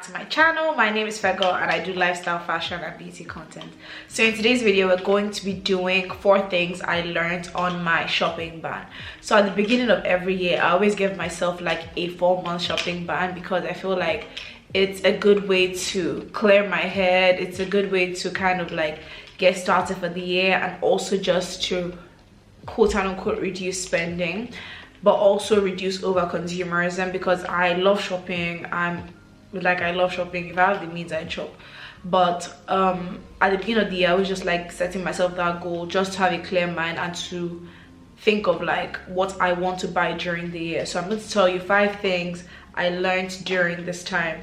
to my channel. My name is Fego and I do lifestyle, fashion and beauty content. So in today's video we're going to be doing 4 things I learned on my shopping ban. So at the beginning of every year I always give myself like a 4-month shopping ban because I feel like it's a good way to clear my head. It's a good way to kind of like get started for the year and also just to quote unquote reduce spending, but also reduce over consumerism because I love shopping. I love shopping. If I have the means, I shop. But at the beginning of the year I was just like setting myself that goal just to have a clear mind and to think of like what I want to buy during the year. So I'm going to tell you 5 things I learned during this time.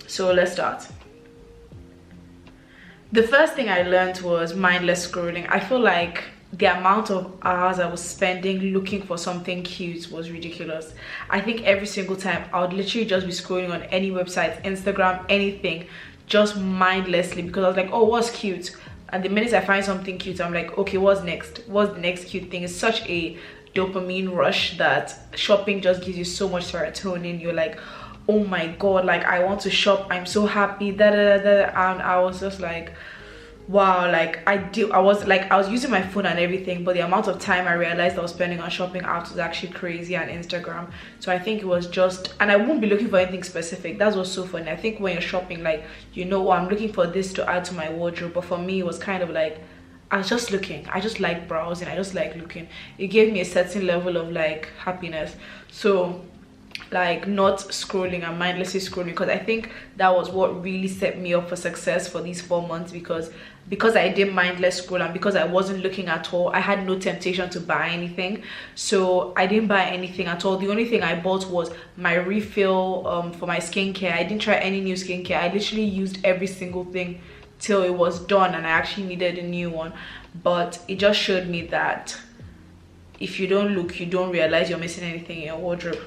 So let's start. The first thing I learned was mindless scrolling. I feel like the amount of hours I was spending looking for something cute was ridiculous. I think every single time I would literally just be scrolling on any website, Instagram, anything, just mindlessly because I was like, oh, what's cute? And the minute I find something cute, I'm like, okay, what's next? What's the next cute thing? It's such a dopamine rush that shopping just gives you so much serotonin. You're like, oh my god, like I want to shop, I'm so happy, and I was just like, wow, like I was using my phone and everything, but the amount of time I realized I was spending on shopping apps was actually crazy, and Instagram. So I think it was just, and I won't be looking for anything specific. That was so funny. I think when you're shopping, like, you know, I'm looking for this to add to my wardrobe, but for me it was kind of like I was just looking. I just like browsing. I just like looking. It gave me a certain level of like happiness. So like not scrolling and mindlessly scrolling, because I think that was what really set me up for success for these 4 months, because I did mindless scroll and because I wasn't looking at all, I had no temptation to buy anything. So I didn't buy anything at all. The only thing I bought was my refill for my skincare. I didn't try any new skincare. I literally used every single thing till it was done and I actually needed a new one. But it just showed me that if you don't look, you don't realize you're missing anything in your wardrobe.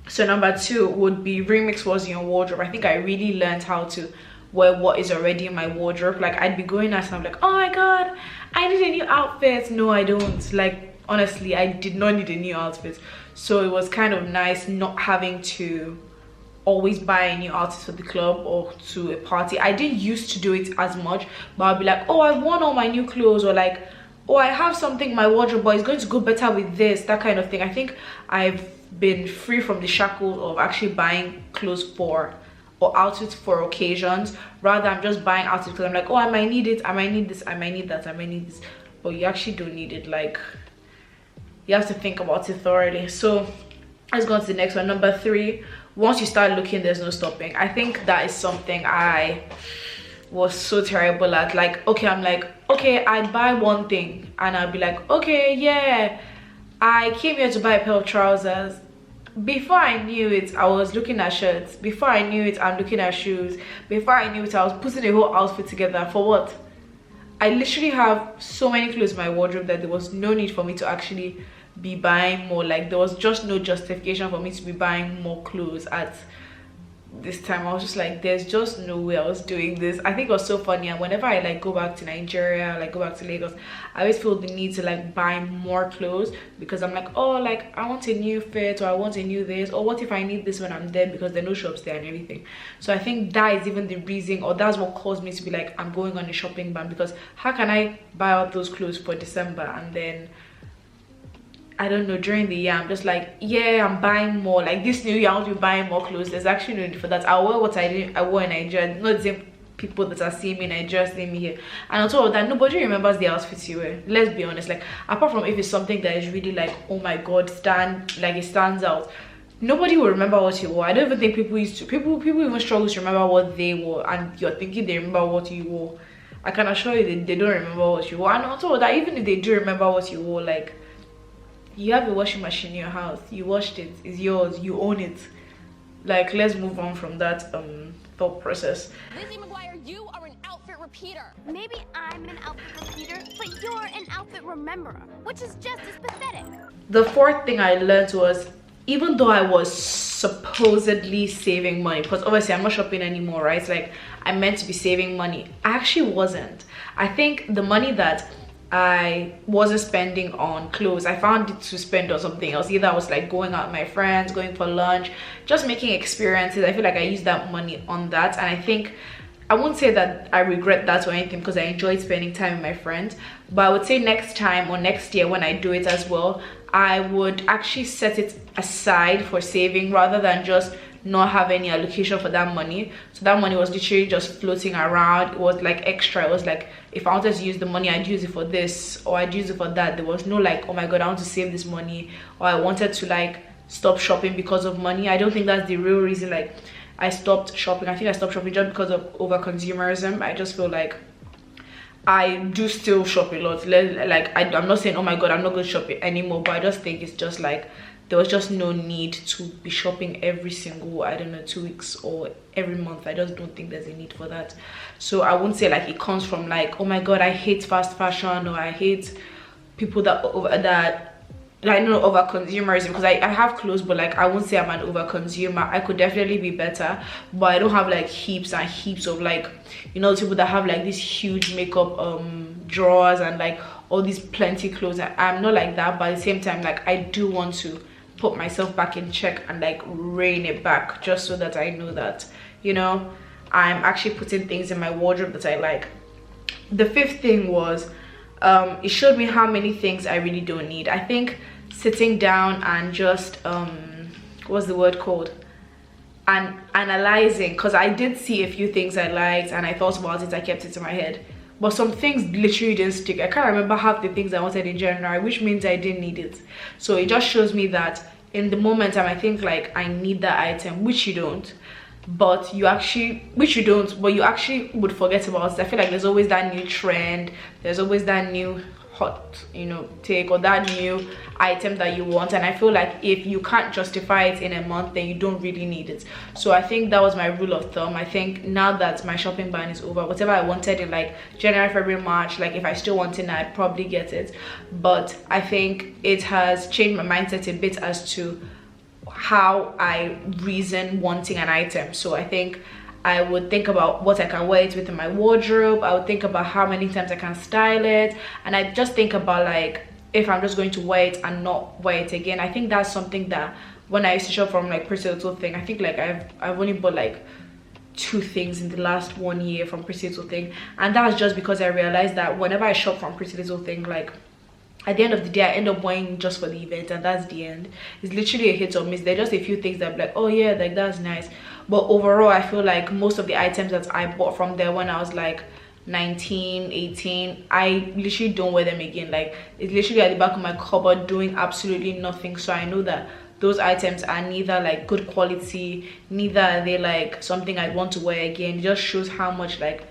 So number 2 would be remix what's in your wardrobe. I think I really learned how to wear what is already in my wardrobe. Like I'd be going out and I'm like, oh my god, I need a new outfit. No, I don't. Like honestly, I did not need a new outfit. So it was kind of nice not having to always buy a new outfit for the club or to a party. I didn't used to do it as much, but I'd be like, oh, I've worn all my new clothes, or like, oh, I have something in my wardrobe but it's going to go better with this, that kind of thing. I think I've been free from the shackles of actually buying clothes for or outfits for occasions. Rather, I'm just buying outfits because I'm like, oh, I might need it, I might need this, I might need that, I might need this. But you actually don't need it. Like, you have to think about it thoroughly. So let's go on to the next one. Number 3, once you start looking, there's no stopping. I think that is something I was so terrible at. Like, okay, I'm like, okay, I'd buy one thing and I'd be like, okay, yeah, I came here to buy a pair of trousers. Before I knew it, I was looking at shirts. Before I knew it, I'm looking at shoes. Before I knew it, I was putting a whole outfit together. For what? I literally have so many clothes in my wardrobe that there was no need for me to actually be buying more. Like there was just no justification for me to be buying more clothes at this time. I was just like, there's just no way I was doing this. I think it was so funny, and whenever I like go back to Nigeria, like go back to Lagos, I always feel the need to like buy more clothes because I'm like, oh, like I want a new fit, or I want a new this, or what if I need this when I'm there, because there are no shops there and everything. So I think that is even the reason, or that's what caused me to be like, I'm going on a shopping ban, because how can I buy out those clothes for December and then I don't know, during the year I'm just like, yeah, I'm buying more. Like this new year I want to be buying more clothes. There's actually no need for that. I'll wear what I wore in Nigeria. Not the same people that are seeing me in Nigeria seeing me here. And on top of that, nobody remembers the outfits you wear. Let's be honest. Like apart from if it's something that is really like, oh my god, it stands out, nobody will remember what you wore. I don't even think people even struggle to remember what they wore, and you're thinking they remember what you wore. I can assure you they don't remember what you wore. And on top of that, even if they do remember what you wore, like, you have a washing machine in your house, you washed it, it's yours, you own it. Like, let's move on from that thought process. Lizzie McGuire, you are an outfit repeater. Maybe I'm an outfit repeater, but you're an outfit rememberer, which is just as pathetic. The 4th thing I learned was, even though I was supposedly saving money, because obviously I'm not shopping anymore, right? Like, I'm meant to be saving money. I actually wasn't. I think the money that I wasn't spending on clothes. I found it to spend on something else. Either I was like going out with my friends, going for lunch, just making experiences. I feel like I used that money on that, and I think I won't say that I regret that or anything, because I enjoyed spending time with my friends. But I would say next time or next year when I do it as well, I would actually set it aside for saving rather than just not have any allocation for that money. So that money was literally just floating around. It was like extra. It was like if I wanted to use the money, I'd use it for this or I'd use it for that. There was no like, oh my god, I want to save this money, or I wanted to like stop shopping because of money. I don't think that's the real reason like I stopped shopping. I think I stopped shopping just because of over consumerism. I just feel like I do still shop a lot. Like I'm not saying oh my god I'm not going to shop anymore, but I just think it's just like there was just no need to be shopping every single, I don't know, 2 weeks or every month. I just don't think there's a need for that. So I won't say like it comes from like, oh my god, I hate fast fashion, or I hate people that I know over consumerism, because I have clothes, but like I won't say I'm an over consumer. I could definitely be better, but I don't have like heaps and heaps of like, you know, people that have like these huge makeup drawers and like all these plenty clothes. I'm not like that, but at the same time like I do want to put myself back in check and like rein it back, just so that I know that, you know, I'm actually putting things in my wardrobe that I like. The fifth thing was it showed me how many things I really don't need. I think sitting down and just what's the word called, and analyzing, because I did see a few things I liked and I thought about it, I kept it in my head, but some things literally didn't stick. I can't remember half the things I wanted in January, which means I didn't need it. So it just shows me that in the moment I think like I need that item, which you don't, but you actually would forget about it. I feel like there's always that new trend, there's always that new hot, you know, take, or that new item that you want, and I feel like if you can't justify it in a month, then you don't really need it. So I think that was my rule of thumb. I think now that my shopping ban is over, whatever I wanted in like January, February, March, like if I still want it now, I'd probably get it. But I think it has changed my mindset a bit as to how I reason wanting an item. So I think I would think about what I can wear it with in my wardrobe. I would think about how many times I can style it, and I just think about like if I'm just going to wear it and not wear it again. I think that's something that when I used to shop from like Pretty Little Thing, I think like I've only bought like 2 things in the last 1 year from Pretty Little Thing, and that was just because I realized that whenever I shop from Pretty Little Thing, like at the end of the day I end up buying just for the event, and that's the end. It's literally a hit or miss. There are just a few things that I'm like, oh yeah, like that's nice, but overall I feel like most of the items that I bought from there when I was like 19, 18, I literally don't wear them again. Like it's literally at the back of my cupboard doing absolutely nothing. So I know that those items are neither like good quality, neither are they like something I want to wear again. It just shows how much like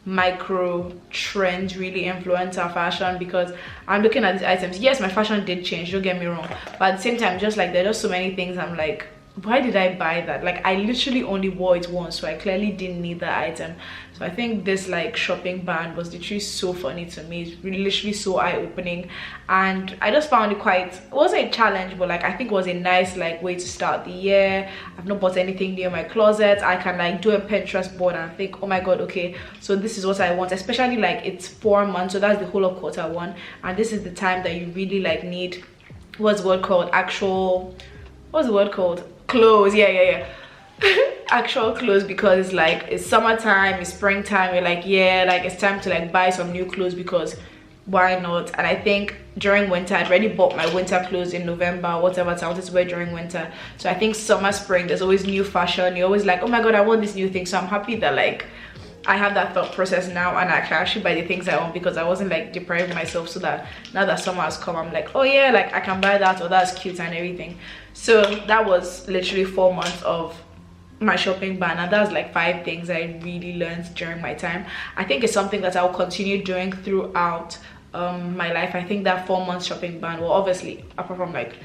micro trends really influence our fashion, because I'm looking at these items. Yes, my fashion did change, don't get me wrong, but at the same time, just like there are just so many things I'm like, why did I buy that? Like I literally only wore it once, so I clearly didn't need that item. So I think this like shopping ban was literally so funny to me. It's really literally so eye-opening, and I just found it quite, it wasn't a challenge, but like I think it was a nice like way to start the year. I've not bought anything near my closet. I can like do a Pinterest board and think, oh my god, okay, so this is what I want, especially like it's 4 months, so that's the whole of quarter 1, and this is the time that you really like need, what's the word called, clothes. Yeah actual clothes, because like it's summertime, it's springtime, you're like, yeah, like it's time to like buy some new clothes, because why not? And I think during winter, I'd already bought my winter clothes in November, whatever, so I wanted to wear during winter. So I think summer, spring, there's always new fashion. You're always like, oh my god, I want this new thing. So I'm happy that like I have that thought process now, and I can actually buy the things I want, because I wasn't like depriving myself, so that now that summer has come, I'm like, oh yeah, like I can buy that, or that's cute and everything. So that was literally 4 months of my shopping ban, and that's like 5 things I really learned during my time. I think it's something that I'll continue doing throughout my life. I think that 4 months shopping ban, well obviously apart from like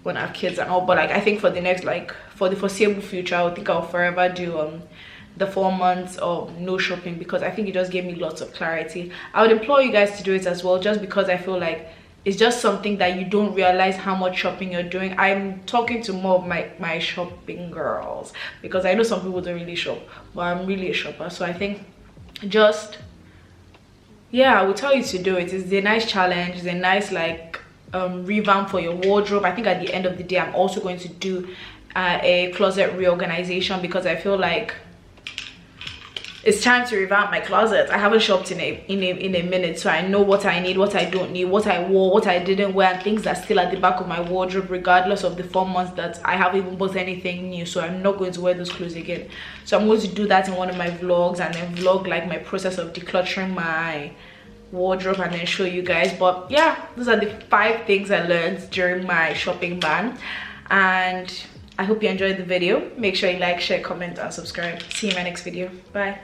when I have kids and all, but like I think for the next, like for the foreseeable future, I would think I'll forever do the 4 months of no shopping, because I think it just gave me lots of clarity. I would implore you guys to do it as well, just because I feel like it's just something that you don't realize how much shopping you're doing. I'm talking to more of my shopping girls, because I know some people don't really shop, but I'm really a shopper. So I think just yeah, I would tell you to do it. It's a nice challenge. It's a nice like revamp for your wardrobe. I think at the end of the day, I'm also going to do a closet reorganization, because I feel like it's time to revamp my closet. I haven't shopped in a minute, so I know what I need, what I don't need, what I wore, what I didn't wear, and things that are still at the back of my wardrobe, regardless of the 4 months that I haven't even bought anything new. So I'm not going to wear those clothes again. So I'm going to do that in one of my vlogs, and then vlog like my process of decluttering my wardrobe, and then show you guys. But yeah, those are the 5 things I learned during my shopping ban, and I hope you enjoyed the video. Make sure you like, share, comment, and subscribe. See you in my next video. Bye.